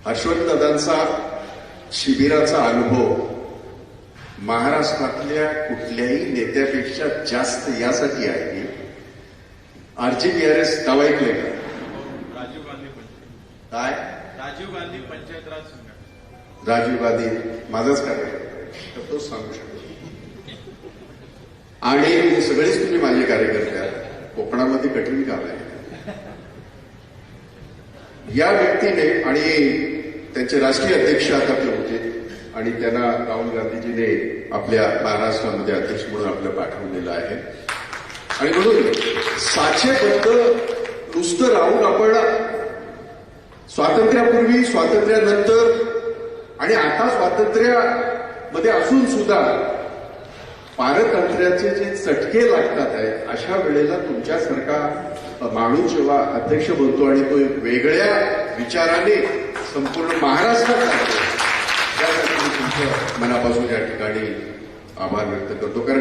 हर्षवर्धनदादांचा शिबिराचा अनुभव महाराष्ट्रातल्या कुठल्याही नेत्यापेक्षा जास्त यासाठी आहे की RGPRS नाव ऐकलंय का? राजीव गांधी काय? राजीव गांधी पंचायत राज संघटना. राजीव गांधी माझाच कार्यकर्ता आहे तर तोच सांगू शकतो. आणि सगळेच तुम्ही माझे कार्यकर्ते आहात. कोकणामध्ये कठीण काम आहे. या व्यक्तीने आणि त्यांचे राष्ट्रीय अध्यक्ष आता ते होते आणि त्यांना राहुल गांधीजीने आपल्या महाराष्ट्रामध्ये अध्यक्ष म्हणून आपलं पाठवलेलं आहे. आणि म्हणून साचेबद्ध नुसतं राहून आपण स्वातंत्र्यापूर्वी, स्वातंत्र्यानंतर आणि आता स्वातंत्र्यामध्ये असून सुद्धा पारतंत्र्याचे जे चटके लागतात आहे अशा वेळेला तुमच्यासारखा माणूस जेव्हा अध्यक्ष बनतो आणि तो वेगळ्या विचाराने संपूर्ण महाराष्ट्रात जातो त्यासाठी मी तुमच्या मनापासून या ठिकाणी आभार व्यक्त करतो. कारण